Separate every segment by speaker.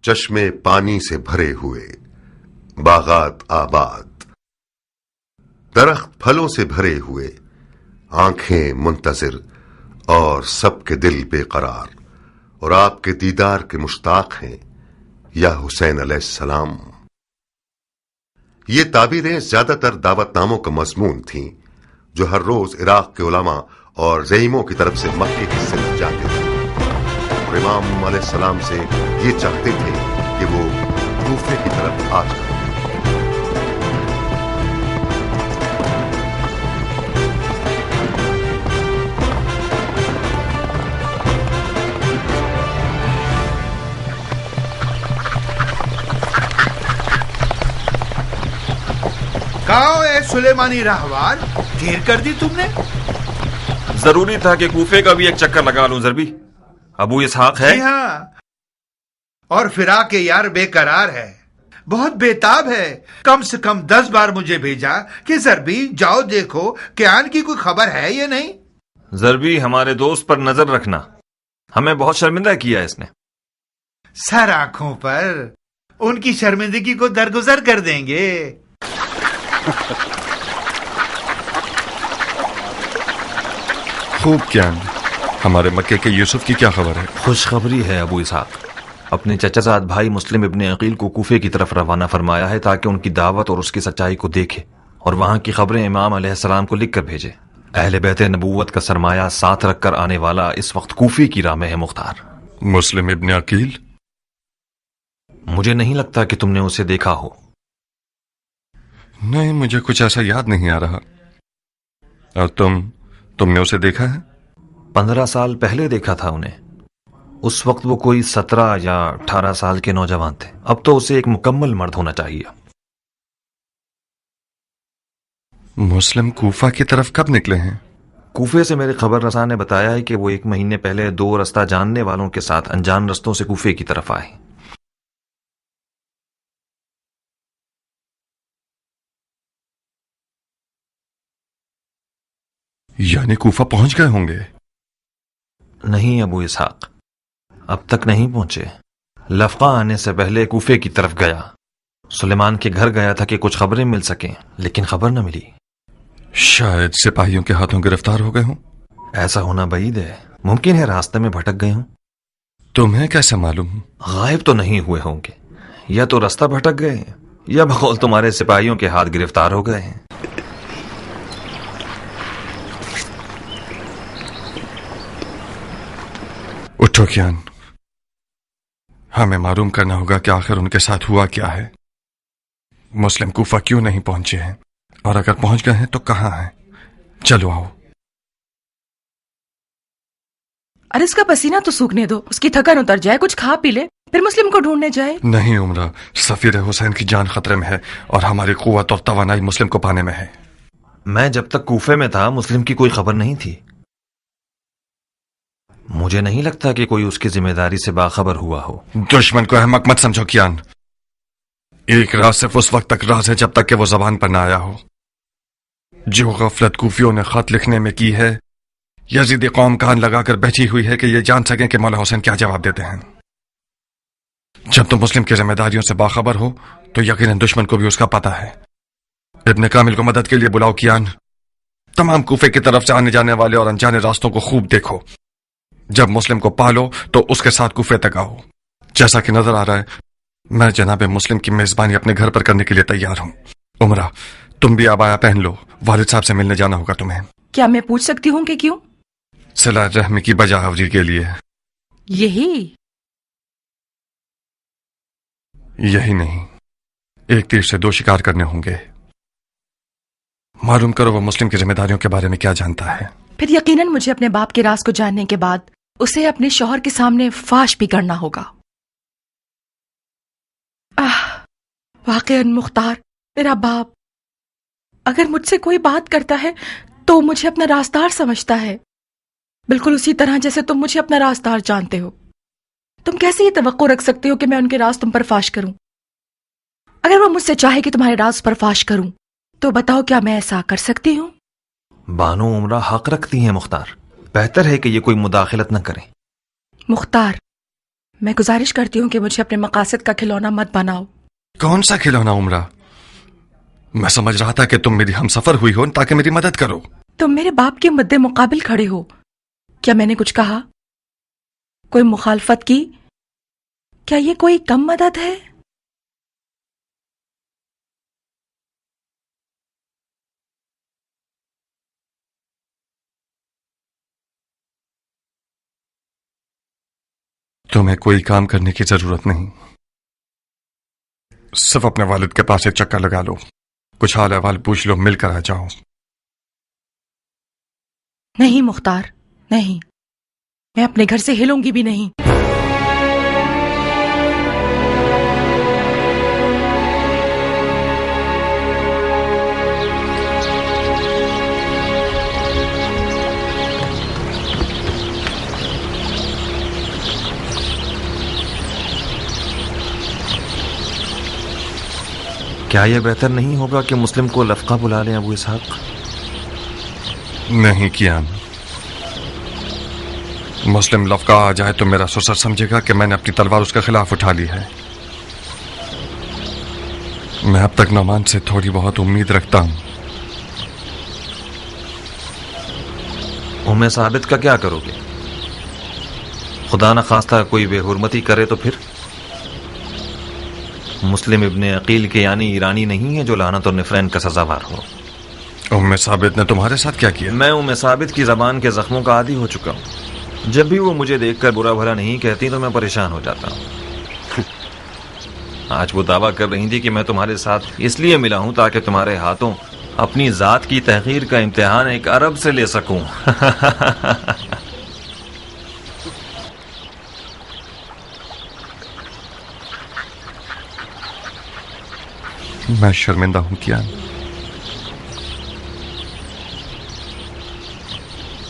Speaker 1: چشمے پانی سے بھرے ہوئے، باغات آباد، درخت پھلوں سے بھرے ہوئے، آنکھیں منتظر اور سب کے دل بے قرار، اور آپ کے دیدار کے مشتاق ہیں یا حسین علیہ السلام۔ یہ تعبیریں زیادہ تر دعوت ناموں کا مضمون تھیں جو ہر روز عراق کے علماء اور زعیموں کی طرف سے مکے کی سمت جاتے تھے، اور امام علیہ السلام سے یہ چاہتے تھے کہ وہ کوفے کی طرف آ جائیں۔
Speaker 2: کہاں اے سلیمانی راہوار، دیر کر دی تم نے؟
Speaker 3: ضروری تھا کہ کوفے کا بھی ایک چکر لگا لوں ضربی۔ ابو اسحاق ہے؟
Speaker 2: جی ہاں، اور فراق یار بے قرار ہے، بہت بےتاب ہے۔ کم سے کم 10 بار مجھے بھیجا کہ ضربی جاؤ دیکھو کہ آن کی کوئی خبر ہے یا نہیں۔
Speaker 3: ضربی، ہمارے دوست پر نظر رکھنا، ہمیں بہت شرمندہ کیا اس نے۔
Speaker 2: سر آنکھوں پر، ان کی شرمندگی کو درگزر کر دیں گے۔
Speaker 4: خوب کیا ہمارے مکے کے یوسف کی کیا خبر ہے؟
Speaker 3: خوشخبری ہے ابو اسحاق، اپنے چچا زاد بھائی مسلم ابن عقیل کو کوفے کی طرف روانہ فرمایا ہے تاکہ ان کی دعوت اور اس کی سچائی کو دیکھے اور وہاں کی خبریں امام علیہ السلام کو لکھ کر بھیجے۔ اہل بیت نبوت کا سرمایہ ساتھ رکھ کر آنے والا اس وقت کوفے کی راہ میں ہے مختار۔
Speaker 4: مسلم ابن عقیل؟
Speaker 3: مجھے نہیں لگتا کہ تم نے اسے دیکھا ہو۔
Speaker 4: نہیں، مجھے کچھ ایسا یاد نہیں آ رہا۔ اور تم نے اسے دیکھا ہے؟
Speaker 3: 15 سال پہلے دیکھا تھا انہیں، اس وقت وہ کوئی 17 یا 18 سال کے نوجوان تھے، اب تو اسے ایک مکمل مرد ہونا چاہیے۔
Speaker 4: مسلم کوفہ کی طرف کب نکلے ہیں؟
Speaker 3: کوفے سے میرے خبر رساں نے بتایا ہے کہ وہ 1 مہینے پہلے 2 رستہ جاننے والوں کے ساتھ انجان رستوں سے کوفے کی طرف آئے۔
Speaker 4: یعنی کوفہ پہنچ گئے ہوں گے؟
Speaker 3: نہیں ابو اسحاق، اب تک نہیں پہنچے۔ لفقہ آنے سے پہلے کوفے کی طرف گیا، سلیمان کے گھر گیا تھا کہ کچھ خبریں مل سکیں، لیکن خبر نہ ملی۔
Speaker 4: شاید سپاہیوں کے ہاتھوں گرفتار ہو گئے ہوں۔
Speaker 3: ایسا ہونا بعید ہے، ممکن ہے راستے میں بھٹک گئے ہوں۔
Speaker 4: تمہیں کیسے معلوم؟
Speaker 3: غائب تو نہیں ہوئے ہوں گے، یا تو راستہ بھٹک گئے ہیں یا بقول تمہارے سپاہیوں کے ہاتھ گرفتار ہو گئے ہیں۔
Speaker 4: اٹھو کیان، ہمیں معلوم کرنا ہوگا کہ آخر ان کے ساتھ ہوا کیا ہے۔ مسلم کوفہ کیوں نہیں پہنچے ہیں، اور اگر پہنچ گئے ہیں تو کہاں ہیں؟ چلو آؤ۔
Speaker 5: ارے اس کا پسینہ تو سوکھنے دو، اس کی تھکن اتر جائے، کچھ کھا پی لے، پھر مسلم کو ڈھونڈنے جائے۔
Speaker 4: نہیں عمرہ، سفیر حسین کی جان خطرے میں ہے اور ہماری قوت اور توانائی مسلم کو پانے میں ہے۔
Speaker 3: میں جب تک کوفے میں تھا مسلم کی کوئی خبر نہیں تھی، مجھے نہیں لگتا کہ کوئی اس کی ذمہ داری سے باخبر ہوا ہو۔
Speaker 4: دشمن کو احمق مت سمجھو کیان، ایک راز صرف اس وقت تک راز ہے جب تک کہ وہ زبان پر نہ آیا ہو۔ جو غفلت کوفیوں نے خط لکھنے میں کی ہے، یزیدی قوم کان لگا کر بیٹھی ہوئی ہے کہ یہ جان سکیں کہ مولا حسین کیا جواب دیتے ہیں۔ جب تم مسلم کی ذمہ داریوں سے باخبر ہو تو یقیناً دشمن کو بھی اس کا پتہ ہے۔ ابن کامل کو مدد کے لیے بلاؤ کیان، تمام کوفے کی طرف سے آنے جانے والے اور انجانے راستوں کو خوب دیکھو۔ جب مسلم کو پالو تو اس کے ساتھ کوفے تک آؤ۔ جیسا کہ نظر آ رہا ہے میں جناب مسلم کی میزبانی اپنے گھر پر کرنے کے لیے تیار ہوں۔ عمرہ، تم بھی عبایا پہن لو، والد صاحب سے ملنے جانا ہوگا تمہیں۔
Speaker 5: کیا میں پوچھ سکتی ہوں کہ کیوں؟
Speaker 4: صلہ رحم کی بجا آوری کے لیے۔ یہی نہیں، ایک تیر سے 2 شکار کرنے ہوں گے۔ معلوم کرو وہ مسلم کی ذمہ داریوں کے بارے میں کیا جانتا ہے۔
Speaker 5: پھر یقیناً مجھے اپنے باپ کے راز کو جاننے کے بعد اسے اپنے شوہر کے سامنے فاش بھی کرنا ہوگا۔ واقعاً مختار، میرا باپ اگر مجھ سے کوئی بات کرتا ہے تو مجھے اپنا رازدار سمجھتا ہے، بالکل اسی طرح جیسے تم مجھے اپنا رازدار جانتے ہو۔ تم کیسے یہ توقع رکھ سکتے ہو کہ میں ان کے راز تم پر فاش کروں؟ اگر وہ مجھ سے چاہے کہ تمہارے راز پر فاش کروں تو بتاؤ کیا میں ایسا کر سکتی ہوں؟
Speaker 3: بانو عمرہ حق رکھتی ہیں مختار، بہتر ہے کہ یہ کوئی مداخلت نہ کریں۔
Speaker 5: مختار، میں گزارش کرتی ہوں کہ مجھے اپنے مقاصد کا کھلونا مت بناؤ.
Speaker 4: کون سا کھلونا عمرہ؟ میں سمجھ رہا تھا کہ تم میری ہم سفر ہوئی ہو تاکہ میری مدد کرو.
Speaker 5: تم میرے باپ کے مدے مقابل کھڑے ہو. کیا میں نے کچھ کہا؟ کوئی مخالفت کی؟ کیا یہ کوئی کم مدد ہے؟
Speaker 4: تمہیں کوئی کام کرنے کی ضرورت نہیں. صرف اپنے والد کے پاس ایک چکر لگا لو، کچھ حال احوال پوچھ لو، مل کر آ جاؤ.
Speaker 5: نہیں مختار، نہیں، میں اپنے گھر سے ہلوں گی بھی نہیں.
Speaker 3: کیا یہ بہتر نہیں ہوگا کہ مسلم کو لفقہ بلا لیں ابو اسحاق؟
Speaker 4: نہیں کیان، مسلم لفقہ آ جائے تو میرا سسر سمجھے گا کہ میں نے اپنی تلوار اس کے خلاف اٹھا لی ہے. میں اب تک نعمان سے تھوڑی بہت امید رکھتا ہوں.
Speaker 3: ام ثابت کا کیا کرو گے؟ خدا نخواستہ کوئی بے حرمتی کرے تو پھر؟ مسلم ابن عقیل کے یعنی ایرانی نہیں ہے جو لعنت اور نفرین کا سزاوار ہو.
Speaker 4: ام ثابت نے تمہارے ساتھ کیا کیا؟
Speaker 3: میں ام ثابت کی زبان کے زخموں کا عادی ہو چکا ہوں. جب بھی وہ مجھے دیکھ کر برا بھلا نہیں کہتی تو میں پریشان ہو جاتا ہوں. آج وہ دعویٰ کر رہی تھی کہ میں تمہارے ساتھ اس لیے ملا ہوں تاکہ تمہارے ہاتھوں اپنی ذات کی تحقیر کا امتحان ایک عرب سے لے سکوں.
Speaker 4: میں شرمندہ ہوں کیان.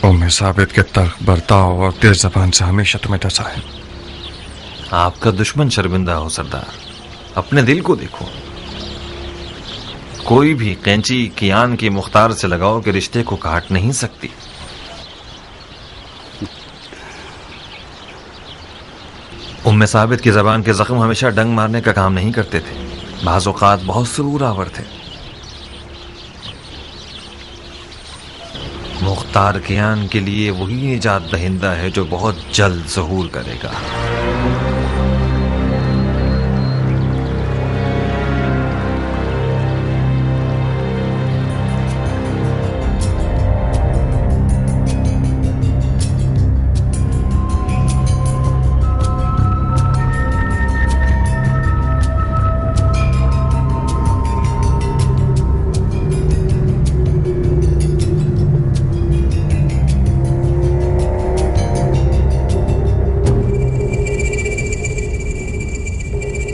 Speaker 4: ام ثابت کے تلخ برتاؤ اور تیز زبان سے ہمیشہ تمہیں ڈسا ہے.
Speaker 3: آپ کا دشمن شرمندہ ہو سردار، اپنے دل کو دیکھو. کوئی بھی قینچی کیان کی مختار سے لگاؤ کہ رشتے کو کاٹ نہیں سکتی. ام ثابت کی زبان کے زخم ہمیشہ ڈنگ مارنے کا کام نہیں کرتے تھے، بعض اوقات بہت سرور آور تھے. مختار کیان کے لیے وہی نجات دہندہ ہے جو بہت جلد ظہور کرے گا.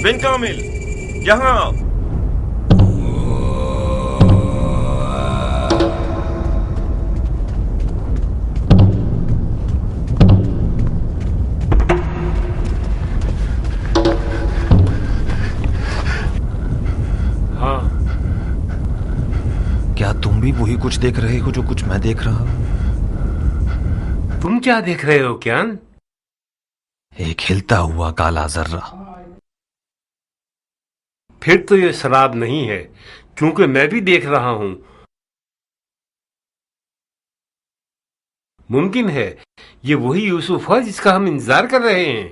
Speaker 3: بن کامل، یہاں آؤ.
Speaker 6: ہاں.
Speaker 3: کیا تم بھی وہی کچھ دیکھ رہے ہو جو کچھ میں دیکھ رہا ہوں؟
Speaker 6: تم کیا دیکھ رہے ہو کیان؟
Speaker 3: ایک ہلتا ہوا کالا ذرہ.
Speaker 6: پھر تو یہ سراب نہیں ہے، کیونکہ میں بھی دیکھ رہا ہوں. ممکن ہے یہ وہی یوسف ہے جس کا ہم انتظار کر رہے ہیں.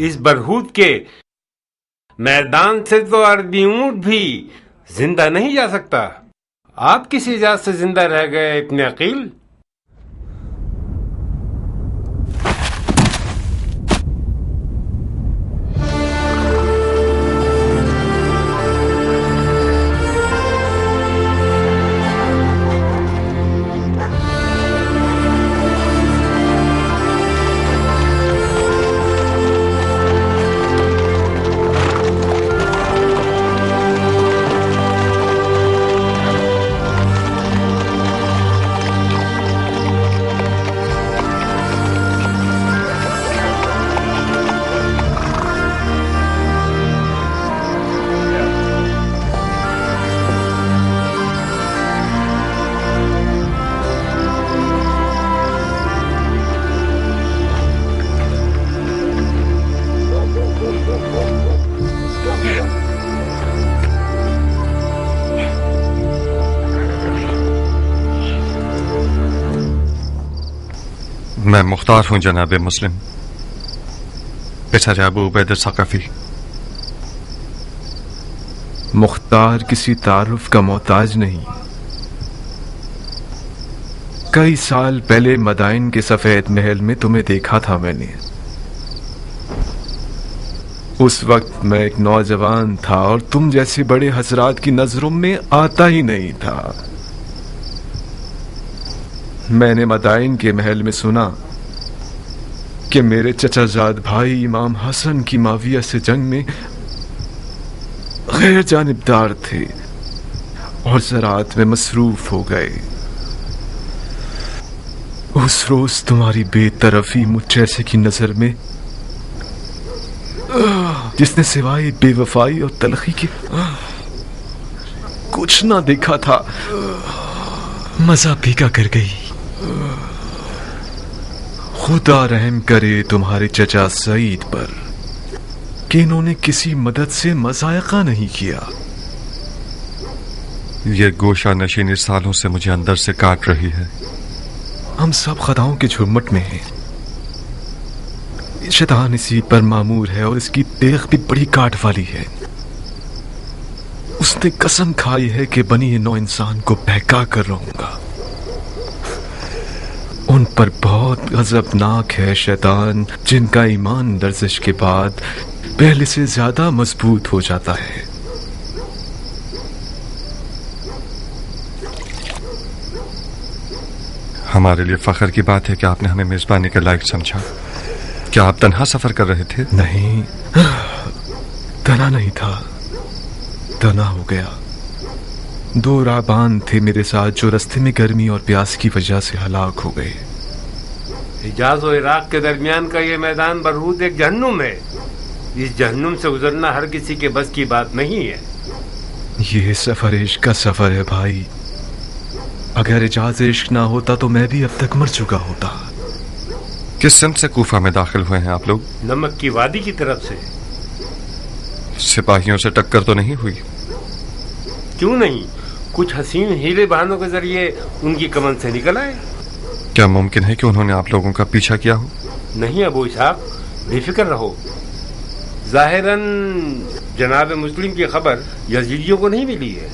Speaker 6: اس برہوت کے میدان سے تو اردی اونٹ بھی زندہ نہیں جا سکتا. آپ کس اجازت سے زندہ رہ گئے ابن عقیل؟
Speaker 4: میں مختار ہوں جناب مسلم، پسر ابو عبید ثقفی۔
Speaker 7: مختار کسی تعارف کا محتاج نہیں۔ کئی سال پہلے مدائن کے سفید محل میں تمہیں دیکھا تھا میں نے۔ اس وقت میں ایک نوجوان تھا اور تم جیسے بڑے حضرات کی نظروں میں آتا ہی نہیں تھا۔ میں نے مدائن کے محل میں سنا کہ میرے چچا زاد بھائی امام حسن کی معاویہ سے جنگ میں غیر جانبدار تھے اور زراعت میں مصروف ہو گئے۔ اس روز تمہاری بے طرفی مجھ جیسے کی نظر میں، جس نے سوائے بے وفائی اور تلخی کے کچھ نہ دیکھا تھا، مزہ پھیکا کر گئی۔ خدا رحم کرے تمہارے چچا سعید پر کہ انہوں نے کسی مدد سے مضائقہ نہیں کیا۔
Speaker 4: یہ گوشہ نشینی سالوں سے مجھے اندر سے کاٹ رہی ہے۔
Speaker 7: ہم سب خطاؤں کے جھرمٹ میں ہیں۔ شیطان اسی پر معمور ہے اور اس کی تیغ بھی بڑی کاٹ والی ہے۔ اس نے قسم کھائی ہے کہ بنی نو انسان کو بہکا کر رہوں گا۔ ان پر بہت غضبناک ہے شیطان، جن کا ایمان لرزش کے بعد پہلے سے زیادہ مضبوط ہو جاتا ہے۔
Speaker 4: ہمارے لیے فخر کی بات ہے کہ آپ نے ہمیں میزبانی کے لائق سمجھا۔ کیا آپ تنہا سفر کر رہے تھے؟
Speaker 7: نہیں، تنہا نہیں تھا، تنہا ہو گیا۔ 2 راہبان تھے میرے ساتھ جو رستے میں گرمی اور پیاس کی وجہ سے ہلاک ہو گئے۔
Speaker 6: حجاز و عراق کے درمیان کا یہ میدان برہوت ایک جہنم ہے۔ اس جہنم سے گزرنا ہر کسی کے بس کی بات نہیں ہے۔
Speaker 7: یہ سفر عشق کا سفر ہے بھائی۔ اگر اجاز عشق نہ ہوتا تو میں بھی اب تک مر چکا ہوتا۔
Speaker 4: کس سمت سے کوفہ میں داخل ہوئے ہیں آپ لوگ؟
Speaker 6: نمک کی وادی کی طرف سے۔
Speaker 4: سپاہیوں سے ٹکر تو نہیں ہوئی؟
Speaker 6: کیوں نہیں، کچھ حسین ہیلے بہانوں کے ذریعے ان کی کمن سے نکل آئے۔
Speaker 4: کیا ممکن ہے کہ انہوں نے آپ لوگوں کا پیچھا کیا ہو؟
Speaker 6: نہیں ابو اسحاق، بے فکر رہو۔ ظاہراً جناب مسلم کی خبر یزیدیوں کو نہیں ملی ہے۔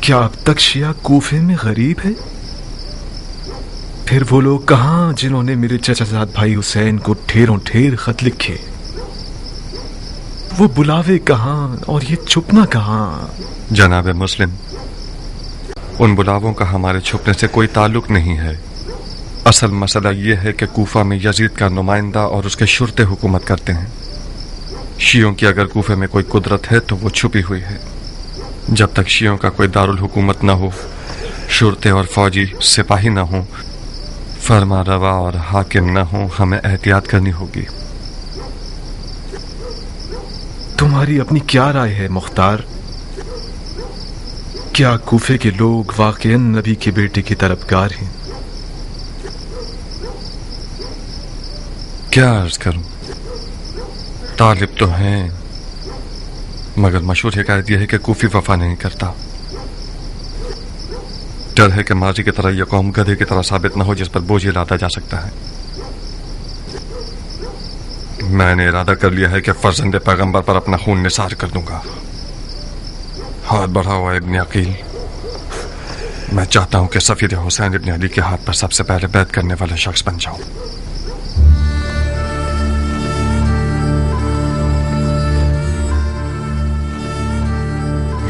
Speaker 7: کیا اب تک شیعہ کوفے میں غریب ہے؟ پھر وہ لوگ کہاں جنہوں نے میرے چچا زاد بھائی حسین کو ڈھیروں ڈھیر خط لکھے؟ وہ بلاوے کہاں اور یہ چھپنا کہاں؟
Speaker 4: جناب مسلم، ان بلاووں کا ہمارے چھپنے سے کوئی تعلق نہیں ہے۔ اصل مسئلہ یہ ہے کہ کوفہ میں یزید کا نمائندہ اور اس کے شرطے حکومت کرتے ہیں۔ شیعوں کی اگر کوفے میں کوئی قدرت ہے تو وہ چھپی ہوئی ہے۔ جب تک شیعوں کا کوئی دارالحکومت نہ ہو، شرطے اور فوجی سپاہی نہ ہوں، فرما روا اور حاکم نہ ہوں، ہمیں احتیاط کرنی ہوگی۔
Speaker 7: تمہاری اپنی کیا رائے ہے مختار؟ کیا کوفے کے لوگ واقعاً نبی کے بیٹے کی طرفدار ہیں؟
Speaker 4: کیا عرض کروں، طالب تو ہیں، مگر مشہور حکایت یہ ہے کہ کوفی وفا نہیں کرتا۔ ڈر ہے کہ ماضی کی طرح یہ قوم گدھے کی طرح ثابت نہ ہو جس پر بوجھ لادا جا سکتا ہے۔ میں نے ارادہ کر لیا ہے کہ فرزند پیغمبر پر اپنا خون نثار کر دوں گا۔ ہاتھ بڑھاؤ ابن عقیل. میں چاہتا ہوں کہ سفیر حسین ابن علی کے ہاتھ پر سب سے پہلے بیعت کرنے والا شخص بن جاؤں.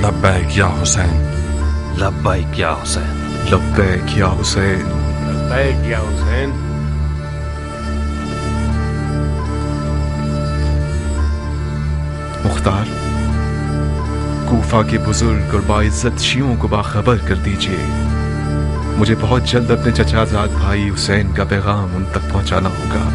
Speaker 4: لبیک یا حسین.
Speaker 3: لبیک یا حسین.
Speaker 7: لبیک یا حسین.
Speaker 6: لبیک یا حسین.
Speaker 7: مختار، کوفہ کے بزرگ اور باعزت شیعوں کو باخبر کر دیجیے. مجھے بہت جلد اپنے چچا زاد بھائی حسین کا پیغام ان تک پہنچانا ہوگا.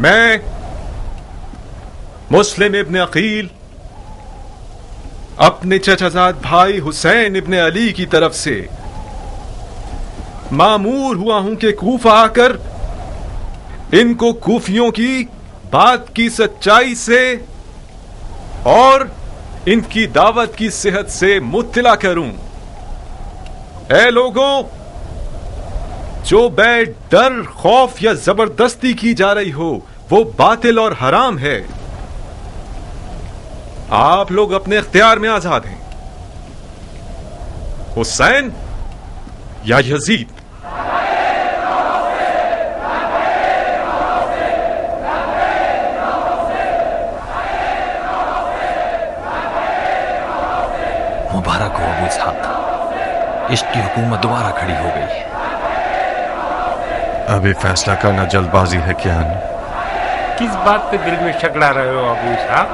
Speaker 7: میں مسلم ابن عقیل اپنے چچا زاد بھائی حسین ابن علی کی طرف سے مامور ہوا ہوں کہ کوفہ آ کر ان کو کوفیوں کی بات کی سچائی سے اور ان کی دعوت کی صحت سے مطلع کروں. اے لوگوں، جو بیعت ڈر، خوف یا زبردستی کی جا رہی ہو وہ باطل اور حرام ہے. آپ لوگ اپنے اختیار میں آزاد ہیں. حسین یا یزید؟
Speaker 3: مبارک ہو ابو اسحاق، عشق کی حکومت دوبارہ کھڑی ہو گئی ہے.
Speaker 4: ابھی فیصلہ کرنا جلد بازی ہے کیا؟
Speaker 6: کس بات پہ دل میں شک لا رہے ہو ابو اسحاق؟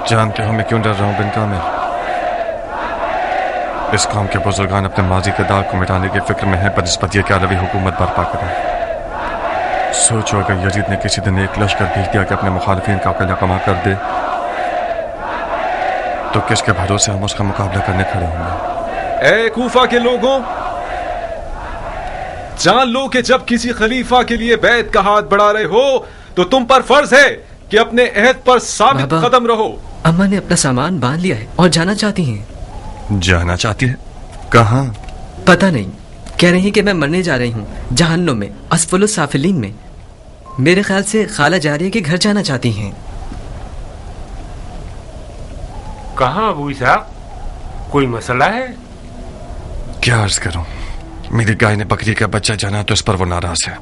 Speaker 4: جانتے ہو میں کیوں ڈر رہا ہوں بن کامل؟ اس قوم کے بزرگان اپنے ماضی کے داغ کو مٹانے کی فکر میں ہیں بنسبت یہ کہ علوی حکومت برپا کریں. سوچو اگر یزید نے کسی دن ایک لشکر بھیج دیا کہ اپنے مخالفین کا قلعہ کما کر دے تو کس کے بھروسے ہم اس کا مقابلہ کرنے کھڑے ہوں گے؟
Speaker 7: اے کوفہ کے لوگوں، جان لو کہ جب کسی خلیفہ کے لیے بیعت کا ہاتھ بڑھا رہے ہو تو تم پر فرض ہے کہ اپنے عہد پر ثابت قدم رہو.
Speaker 8: اماں نے اپنا سامان باندھ لیا ہے اور جانا چاہتی ہیں.
Speaker 4: جانا چاہتی ہے؟ کہاں؟
Speaker 8: پتہ نہیں، کہہ رہی ہیں کہ میں مرنے جا رہی ہوں جہنم میں، اسفل السافلین میں. میرے خیال سے خالہ جاریہ کے گھر جانا چاہتی ہیں.
Speaker 6: کہاں ابو اسحاق؟ کوئی مسئلہ ہے؟
Speaker 4: کیا عرض کروں، میری گائے نے بکری کا بچہ جانا تو اس پر وہ ناراض ہے.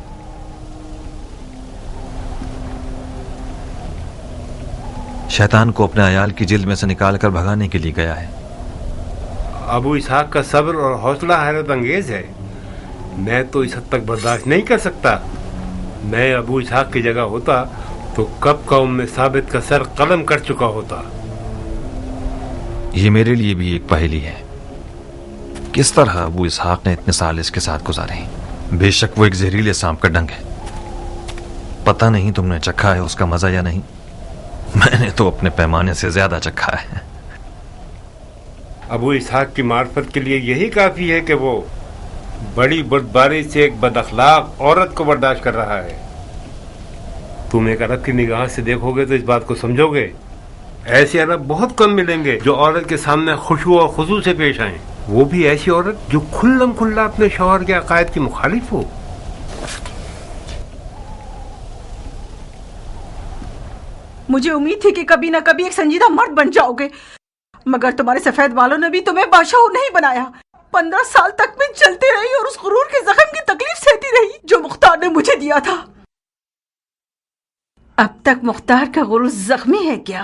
Speaker 3: شیطان کو اپنے عیال کی جلد میں سے نکال کر بھگانے کے لیے گیا ہے.
Speaker 6: ابو اسحاق کا صبر اور حوصلہ حیرت انگیز ہے. میں تو اس حد تک برداشت نہیں کر سکتا. میں ابو اسحاق کی جگہ ہوتا تو کب قوم میں ثابت کا سر قلم کر چکا ہوتا.
Speaker 3: یہ میرے لیے بھی ایک پہیلی ہے، کس طرح ابو اسحاق نے اتنے سال اس کے ساتھ گزارے. بے شک وہ ایک زہریلے سانپ کا ڈنگ ہے. پتہ نہیں تم نے چکھا ہے اس کا مزہ یا نہیں. میں نے تو اپنے پیمانے سے زیادہ چکھا ہے.
Speaker 6: ابو اسحاق کی معرفت کے لیے یہی کافی ہے کہ وہ بڑی بردباری سے ایک بد اخلاق عورت کو برداشت کر رہا ہے. تم ایک عرب کی نگاہ سے دیکھو گے تو اس بات کو سمجھو گے. ایسے عرب بہت کم ملیں گے جو عورت کے سامنے خشوع اور خضوع سے پیش آئیں، وہ بھی ایسی عورت جو کھلم کھلا اپنے شوہر کے عقائد کی مخالف ہو.
Speaker 9: مجھے امید تھی کہ کبھی نہ کبھی ایک سنجیدہ مرد بن جاؤ گے، مگر تمہارے سفید بالوں نے بھی تمہیں بادشاہ نہیں بنایا. 15 سال تک میں چلتی رہی اور اس غرور کے زخم کی تکلیف سہتی رہی جو مختار نے مجھے دیا تھا. اب تک مختار کا غرور زخمی ہے کیا؟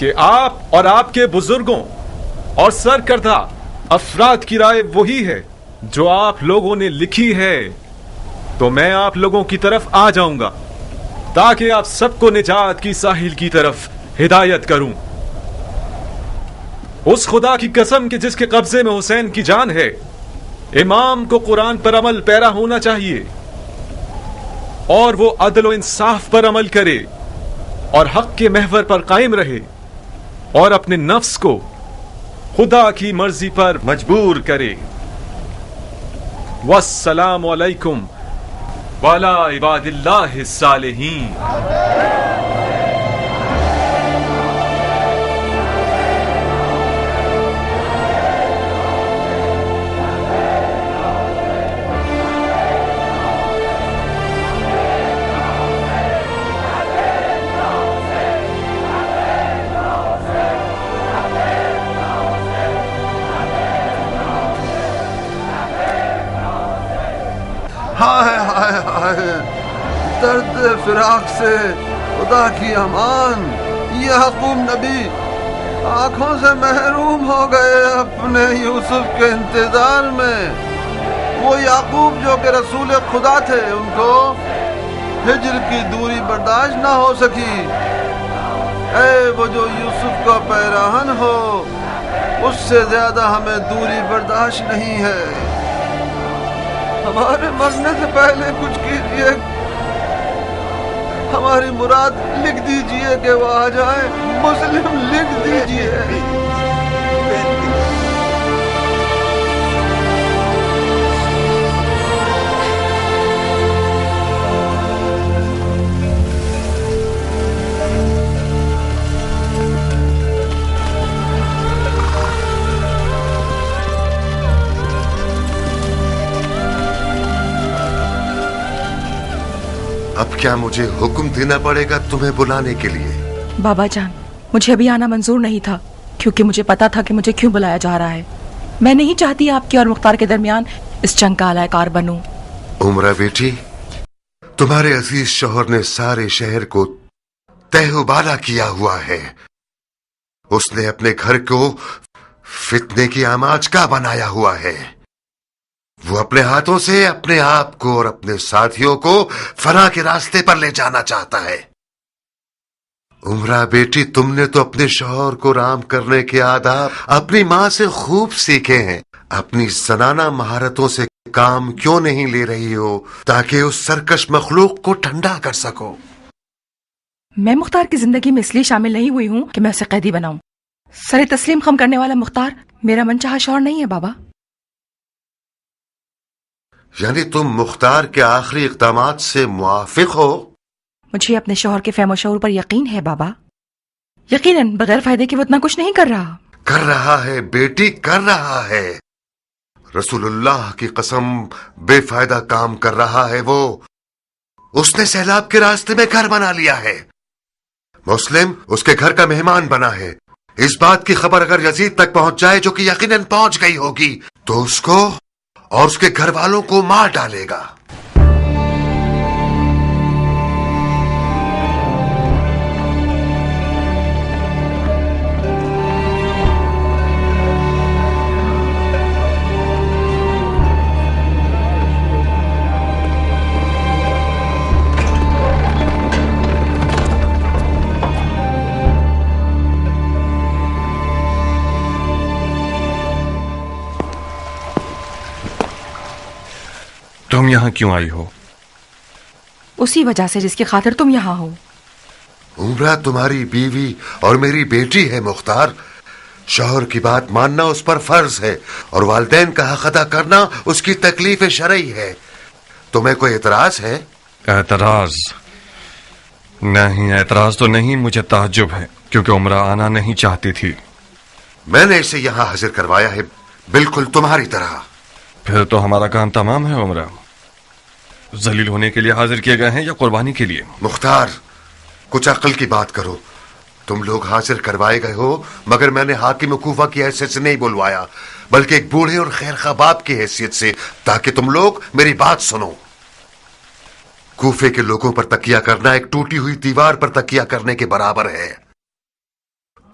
Speaker 7: کہ آپ اور آپ کے بزرگوں اور سرکردہ افراد کی رائے وہی ہے جو آپ لوگوں نے لکھی ہے، تو میں آپ لوگوں کی طرف آ جاؤں گا تاکہ آپ سب کو نجات کی ساحل کی طرف ہدایت کروں۔ اس خدا کی قسم کہ جس کے قبضے میں حسین کی جان ہے، امام کو قرآن پر عمل پیرا ہونا چاہیے اور وہ عدل و انصاف پر عمل کرے اور حق کے محور پر قائم رہے اور اپنے نفس کو خدا کی مرضی پر مجبور کرے۔ والسلام علیکم وعلی عباد اللہ الصالحین۔
Speaker 10: ہائے ہائے ہائے، درد فراق سے خدا کی امان۔ یعقوب نبی آنکھوں سے محروم ہو گئے اپنے یوسف کے انتظار میں۔ وہ یعقوب جو کہ رسول خدا تھے، ان کو ہجر کی دوری برداشت نہ ہو سکی۔ اے وہ جو یوسف کا پیراہن ہو، اس سے زیادہ ہمیں دوری برداشت نہیں ہے۔ ہمارے مرنے سے پہلے کچھ کیجیے، ہماری مراد لکھ دیجیے کہ وہ آ جائیں۔ مسلم لکھ دیجیے۔
Speaker 1: اب کیا مجھے حکم دینا پڑے گا تمہیں بلانے کے لیے؟
Speaker 5: بابا جان، مجھے ابھی آنا منظور نہیں تھا کیونکہ مجھے پتا تھا کہ مجھے کیوں بلایا جا رہا ہے۔ میں نہیں چاہتی آپ کے اور مختار کے درمیان اس جنگ کا اعلی کار بنوں۔
Speaker 1: عمرہ بیٹی، تمہارے عزیز شوہر نے سارے شہر کو تہ و بالا کیا ہوا ہے۔ اس نے اپنے گھر کو فتنے کی آماج کا بنایا ہوا ہے۔ وہ اپنے ہاتھوں سے اپنے آپ کو اور اپنے ساتھیوں کو فنا کے راستے پر لے جانا چاہتا ہے۔ عمرہ بیٹی، تم نے تو اپنے شوہر کو رام کرنے کے آداب اپنی ماں سے خوب سیکھے ہیں۔ اپنی زنانہ مہارتوں سے کام کیوں نہیں لے رہی ہو تاکہ اس سرکش مخلوق کو ٹھنڈا کر سکو؟
Speaker 5: میں مختار کی زندگی میں اس لیے شامل نہیں ہوئی ہوں کہ میں اسے قیدی بناؤں۔ سر تسلیم خم کرنے والا مختار میرا من چاہا شوہر نہیں ہے بابا۔
Speaker 1: یعنی تم مختار کے آخری اقدامات سے موافق ہو؟
Speaker 5: مجھے اپنے شوہر کے فہم و شعور پر یقین ہے بابا۔ یقیناً بغیر فائدے کے وہ اتنا کچھ نہیں کر رہا۔
Speaker 1: کر رہا ہے بیٹی، کر رہا ہے۔ رسول اللہ کی قسم، بے فائدہ کام کر رہا ہے وہ۔ اس نے سیلاب کے راستے میں گھر بنا لیا ہے۔ مسلم اس کے گھر کا مہمان بنا ہے۔ اس بات کی خبر اگر یزید تک پہنچ جائے، جو کہ یقیناً پہنچ گئی ہوگی، تو اس کو اور اس کے گھر والوں کو مار ڈالے گا۔
Speaker 4: تم یہاں کیوں آئی ہو؟
Speaker 5: اسی وجہ سے جس کی خاطر تم یہاں ہو۔
Speaker 1: عمرہ تمہاری بیوی اور میری بیٹی ہے مختار۔ شوہر کی بات ماننا اس پر فرض ہے اور والدین کا حق ادا کرنا اس کی تکلیف شرعی ہے۔ تمہیں کوئی اعتراض ہے؟
Speaker 4: اعتراض نہیں، اعتراض تو نہیں، مجھے تعجب ہے کیونکہ عمرہ آنا نہیں چاہتی تھی۔
Speaker 1: میں نے اسے یہاں حاضر کروایا ہے بالکل تمہاری طرح۔
Speaker 4: پھر تو ہمارا کام تمام ہے عمرہ۔ ذلیل ہونے کے لیے حاضر کیے گئے ہیں یا قربانی کے لیے؟
Speaker 1: مختار، کچھ عقل کی بات کرو۔ تم لوگ حاضر کوائے گئے ہو، مگر میں نے حاکم کوفہ کی حیثیت سے نہیں بلوایا، بلکہ ایک بوڑھے اور خیر خواہ باپ کی حیثیت سے، تاکہ تم لوگ میری بات سنو۔ کوفے کے لوگوں پر تکیہ کرنا ایک ٹوٹی ہوئی دیوار پر تکیہ کرنے کے برابر ہے۔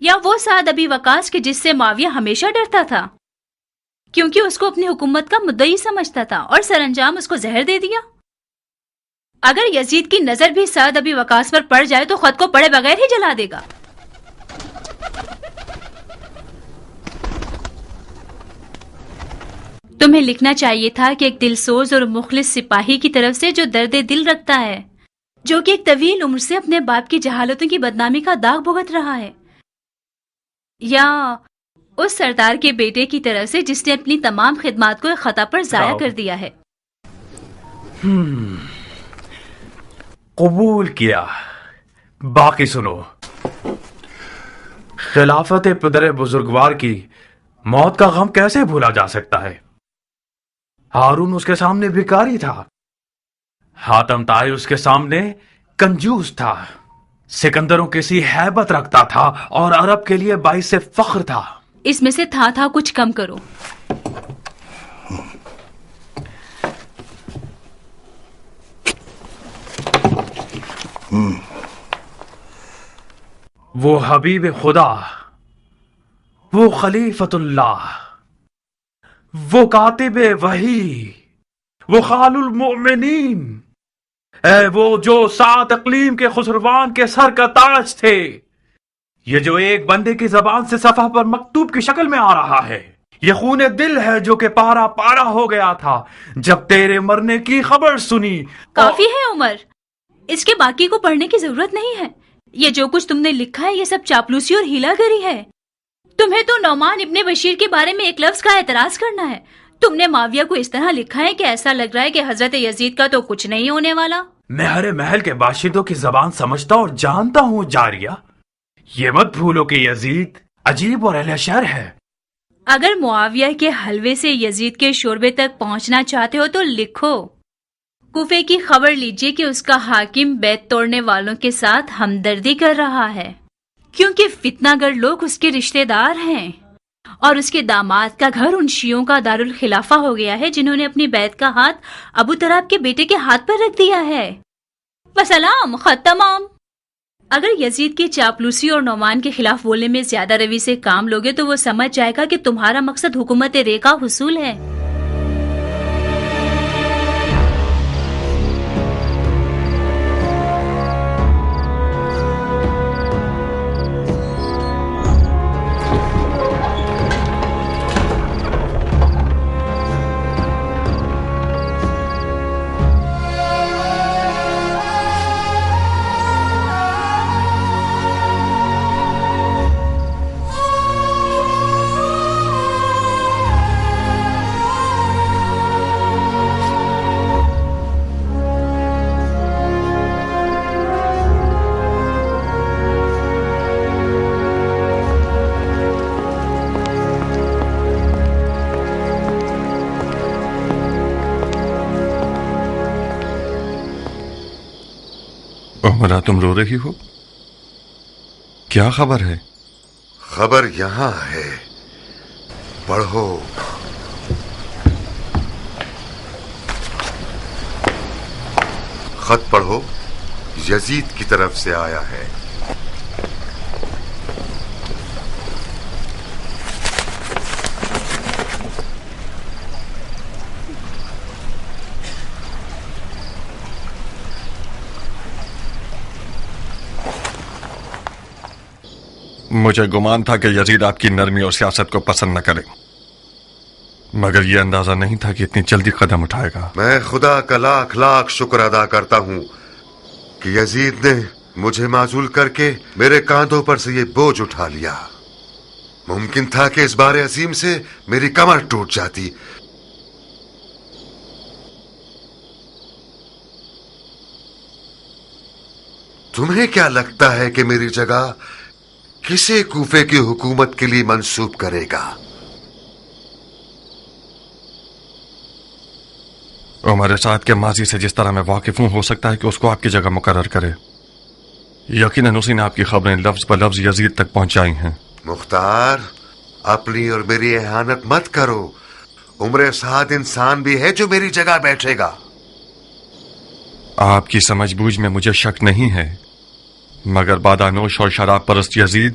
Speaker 11: یا وہ سعد ابی وقاص کے جس سے معاویہ ہمیشہ ڈرتا تھا کیونکہ اس کو اپنی حکومت کا مدعی سمجھتا تھا اور سر انجام اس کو زہر دے دیا؟ اگر یزید کی نظر بھی سعد ابی وقاص پر پڑ جائے تو خود کو پڑے بغیر ہی جلا دے گا۔ تمہیں لکھنا چاہیے تھا کہ ایک دلسوز اور مخلص سپاہی کی طرف سے جو درد دل رکھتا ہے، جو کہ ایک طویل عمر سے اپنے باپ کی جہالتوں کی بدنامی کا داغ بھگت رہا ہے، یا اس سردار کے بیٹے کی طرف سے جس نے اپنی تمام خدمات کو ایک خطا پر ضائع کر دیا ہے۔
Speaker 12: قبول کیا۔ باقی سنو۔ خلافت پدر بزرگوار کی موت کا غم کیسے بھولا جا سکتا ہے؟ ہارون اس کے سامنے بھکاری تھا، حاتم طائی اس کے سامنے کنجوس تھا، سکندروں کسی ہیبت رکھتا تھا اور عرب کے لیے باعث فخر تھا۔
Speaker 11: اس میں سے تھا کچھ کم کرو۔
Speaker 12: وہ حبیب خدا، وہ خلیفت اللہ، وہ کاتب وحی، وہ خال المؤمنین، اے وہ جو 7 اقلیم کے خسروان کے سر کا تاج تھے، یہ جو ایک بندے کی زبان سے صفحہ پر مکتوب کی شکل میں آ رہا ہے، یہ خون دل ہے جو کہ پارا پارا ہو گیا تھا جب تیرے مرنے کی خبر سنی۔
Speaker 11: کافی ہے عمر، اس کے باقی کو پڑھنے کی ضرورت نہیں ہے۔ یہ جو کچھ تم نے لکھا ہے یہ سب چاپلوسی اور ہیلا گری ہے۔ تمہیں تو نعمان ابن بشیر کے بارے میں ایک لفظ کا اعتراض کرنا ہے۔ تم نے معاویہ کو اس طرح لکھا ہے کہ ایسا لگ رہا ہے کہ حضرت یزید کا تو کچھ نہیں ہونے والا۔
Speaker 12: میں ہر محل کے باشندوں کی زبان سمجھتا اور جانتا ہوں جاریہ، یہ مت بھولو کہ یزید عجیب اور اہل شر ہے۔
Speaker 11: اگر معاویہ کے حلوے سے یزید کے شوربے تک پہنچنا چاہتے ہو تو لکھو۔ کوفے کی خبر لیجئے کہ اس کا حاکم بیت توڑنے والوں کے ساتھ ہمدردی کر رہا ہے، کیونکہ فتنہ گر لوگ اس کے رشتہ دار ہیں، اور اس کے داماد کا گھر ان شیعوں کا دارالخلافہ ہو گیا ہے جنہوں نے اپنی بیعت کا ہاتھ ابو طراب کے بیٹے کے ہاتھ پر رکھ دیا ہے۔ وسلام، خط تمام۔ اگر یزید کی چاپلوسی اور نعمان کے خلاف بولنے میں زیادہ روی سے کام لوگے تو وہ سمجھ جائے گا کہ تمہارا مقصد حکومت رے کا حصول ہے۔
Speaker 4: عمرہ، تم رو رہی ہو؟ کیا خبر ہے؟
Speaker 1: خبر یہاں ہے، پڑھو۔ خط پڑھو، یزید کی طرف سے آیا ہے۔
Speaker 4: مجھے گمان تھا کہ یزید آپ کی نرمی اور سیاست کو پسند نہ کرے، مگر یہ اندازہ نہیں تھا کہ اتنی جلدی قدم اٹھائے گا۔
Speaker 1: میں خدا کا لاکھ لاکھ شکر ادا کرتا ہوں کہ یزید نے مجھے معزول کر کے میرے کاندھوں پر سے یہ بوجھ اٹھا لیا۔ ممکن تھا کہ اس بار عظیم سے میری کمر ٹوٹ جاتی۔ تمہیں کیا لگتا ہے کہ میری جگہ کسے کوفے کی حکومت کے لیے منسوب کرے گا؟
Speaker 4: عمر سعد کے ماضی سے جس طرح میں واقف ہوں، ہو سکتا ہے کہ اس کو آپ کی جگہ مقرر کرے۔ یقیناً اسی نے آپ کی خبریں لفظ بلفظ یزید تک پہنچائی ہیں۔
Speaker 1: مختار، اپنی اور میری اہانت مت کرو۔ عمر سعد انسان بھی ہے جو میری جگہ بیٹھے گا۔
Speaker 4: آپ کی سمجھ بوجھ میں مجھے شک نہیں ہے، مگر بادانوش اور شراب پرست یزید